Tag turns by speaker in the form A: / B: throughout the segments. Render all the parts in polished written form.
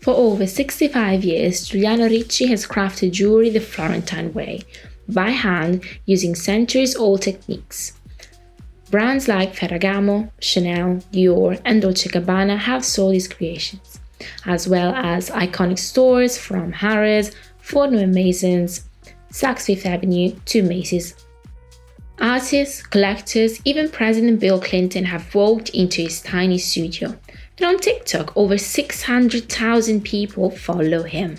A: For over 65 years, Giuliano Ricci has crafted jewelry the Florentine way, by hand, using centuries-old techniques. Brands like Ferragamo, Chanel, Dior, and Dolce Gabbana have sold his creations, as well as iconic stores from Harrods, Ford & Masons, Saks Fith Avenue to Macy's. Artists, collectors, even President Bill Clinton have walked into his tiny studio. And on TikTok, over 600,000 people follow him.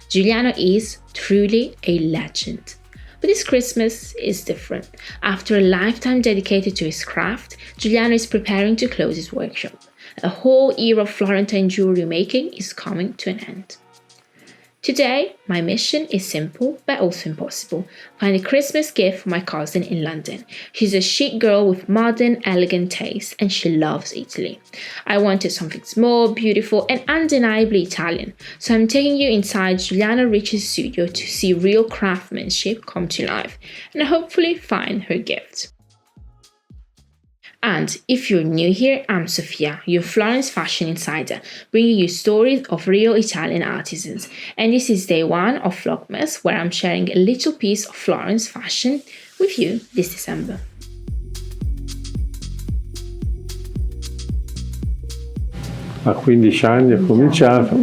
A: Giuliano is truly a legend. But this Christmas is different. After a lifetime dedicated to his craft, Giuliano is preparing to close his workshop. A whole era of Florentine jewelry making is coming to an end. Today, my mission is simple but also impossible. Find a Christmas gift for my cousin in London. She's a chic girl with modern, elegant taste and she loves Italy. I wanted something small, beautiful and undeniably Italian. So I'm taking you inside Giuliano Ricci's studio to see real craftsmanship come to life and hopefully find her gift. And if you're new here, I'm Sofia, your Florence fashion insider, bringing you stories of real Italian artisans. And this is day one of Vlogmas, where I'm sharing a little piece of Florence fashion with you this December.
B: A 15 anni ho cominciato,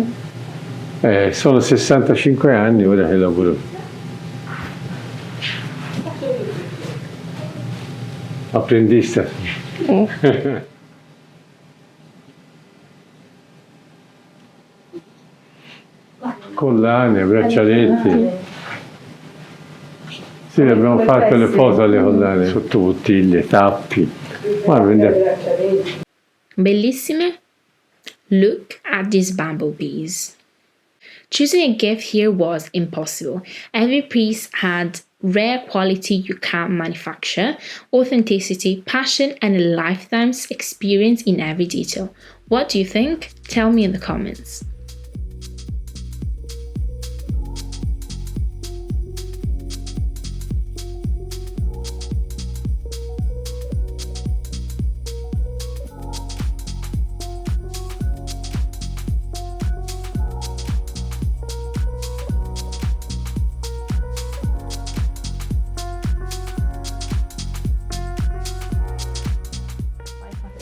B: sono 65 anni ora che lavoro. Apprendista. Collane, braccialetti. Sì, abbiamo fatto le foto alle collane, sotto bottiglie, tappi.
A: Bellissime? Look at these bumblebees. Choosing a gift here was impossible. Every piece had rare quality you can't manufacture, authenticity, passion, and a lifetime's experience in every detail. What do you think? Tell me in the comments.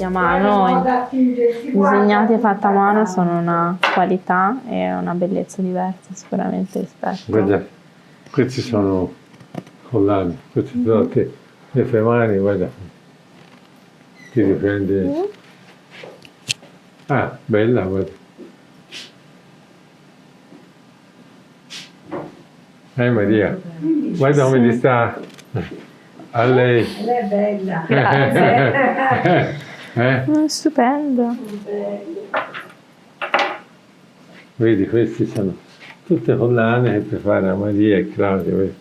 C: A mano, disegnati e fatti a mano sono una qualità e una bellezza diversa sicuramente rispetto.
B: Guarda, questi sono collane, questi sono le tue mani, guarda, ti riprende. Ah, bella, guarda. Maria, guarda come ti sta. A lei.
D: Lei è bella.
C: Grazie. Stupendo.
B: Vedi, questi sono tutte collane che puoi fare a Maria e Claudia. Vedi?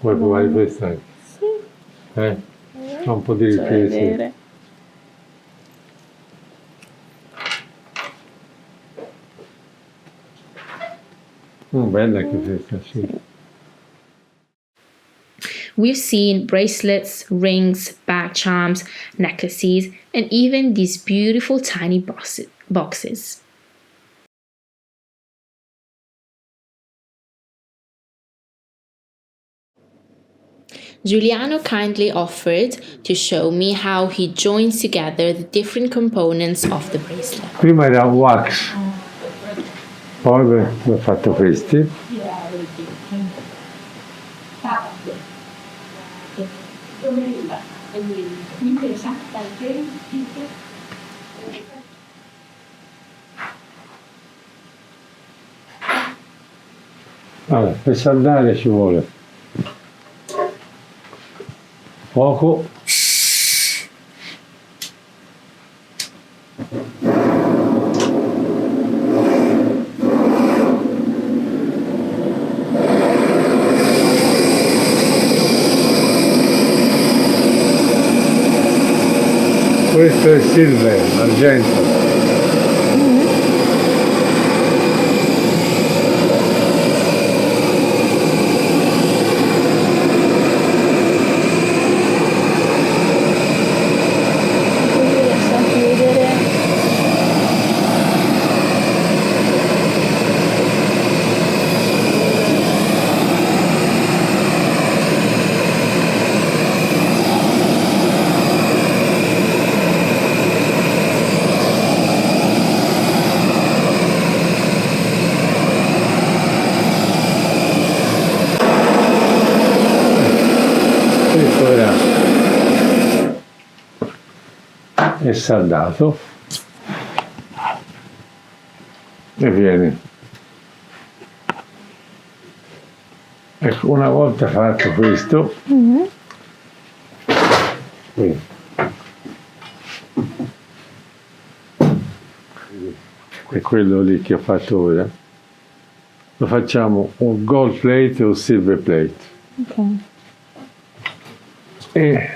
B: Vuoi provare questa anche?
C: Sì.
B: Fa un po' di riprese. Bella anche questa, sì.
A: We've seen bracelets, rings, bag charms, necklaces, and even these beautiful tiny boxes. Giuliano kindly offered to show me how he joins together the different components of the bracelet.
B: Prima era un wax, poi ho fatto questi. Allora, per saldare ci vuole poco, questo è silver, argento. è saldato e viene. Ecco, una volta fatto questo, qui, è quello lì che ho fatto ora, lo facciamo un gold plate o silver plate.
C: Ok.
B: E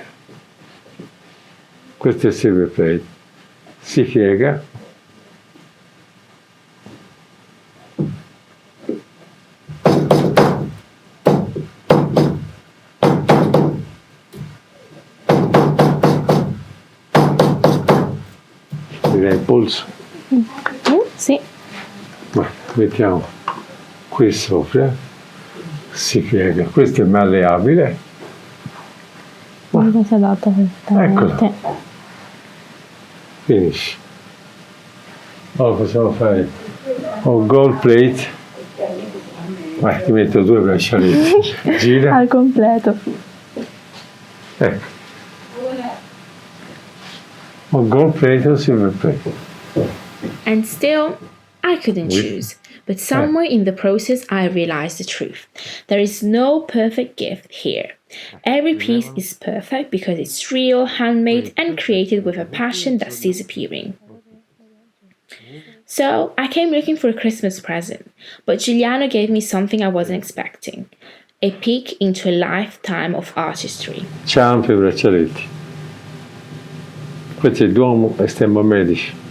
B: questo è il silver plate, si piega, direi polso.
C: Sì.
B: Mettiamo qui sopra, si piega, questo è malleabile.
C: Come si adatta perfettamente.
B: Eccolo. Finish. Ora possiamo fare un gold plate. Ti metto 2 braccialetti. Gira.
C: Al completo.
B: Ecco. Un gold plate o silver plate.
A: And still, I couldn't choose. But somewhere in the process, I realized the truth. There is no perfect gift here. Every piece is perfect because it's real, handmade, and created with a passion that's disappearing. So, I came looking for a Christmas present, but Giuliano gave me something I wasn't expecting. A peek into a lifetime of artistry.
B: Ciampi e braccialetti. Questo è il Duomo Estremo Medici.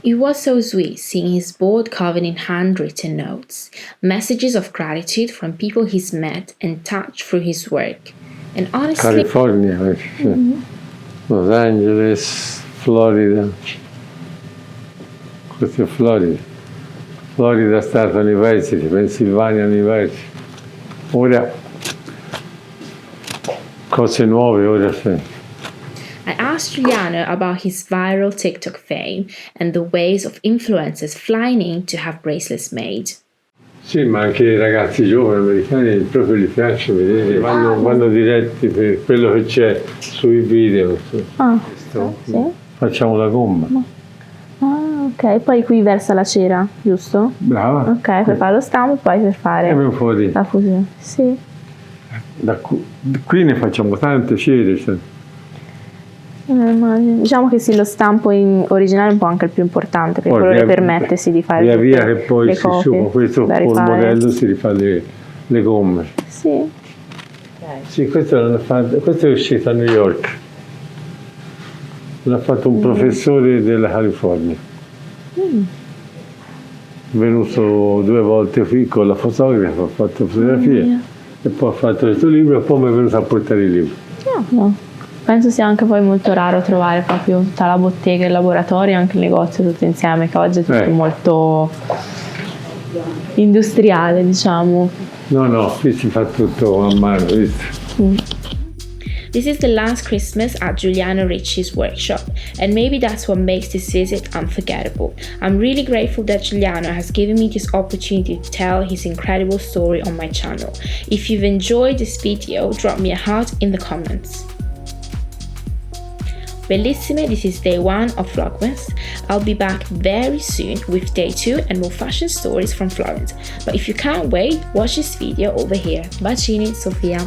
A: It was so sweet seeing his board covered in handwritten notes, messages of gratitude from people he's met and touched through his work. And honestly,
B: California, Los Angeles, Florida. Questo è Florida. Florida State University, Pennsylvania University. Ora, cose nuove, ora sì.
A: I asked Giuliano about his viral TikTok fame and the ways of influencers flying in to have bracelets made.
B: Sì, ma anche i ragazzi giovani americani proprio gli piace vedere, vanno diretti per quello che c'è sui video.
C: Sì.
B: Facciamo la gomma.
C: Ok, poi qui versa la cera, giusto?
B: Brava.
C: Ok, per fare lo stampo e poi per fare
B: un po' di...
C: la fusione. Sì.
B: Qui ne facciamo tante cere. Cioè.
C: Diciamo che sì, lo stampo originale è un po' anche il più importante, perché quello che permette di fare
B: via che poi si sciupa questo col modello si rifà le gomme.
C: Sì.
B: Sì, questo è uscito a New York. L'ha fatto un professore della California. È venuto 2 volte qui con la fotografa, ha fatto fotografie e poi ha fatto questo libro e poi mi è venuto a portare il libro.
C: No. Penso sia anche poi molto raro trovare proprio tutta la bottega, il laboratorio e anche il negozio tutto insieme, che oggi è tutto molto industriale, diciamo.
B: No, qui si fa tutto a mano, visto?
A: This is the last Christmas at Giuliano Ricci's workshop, and maybe that's what makes this visit unforgettable. I'm really grateful that Giuliano has given me this opportunity to tell his incredible story on my channel. If you've enjoyed this video, drop me a heart in the comments. Bellissime, this is day 1 of Vlogmas. I'll be back very soon with day 2 and more fashion stories from Florence. But if you can't wait, watch this video over here. Bacini, Sofia.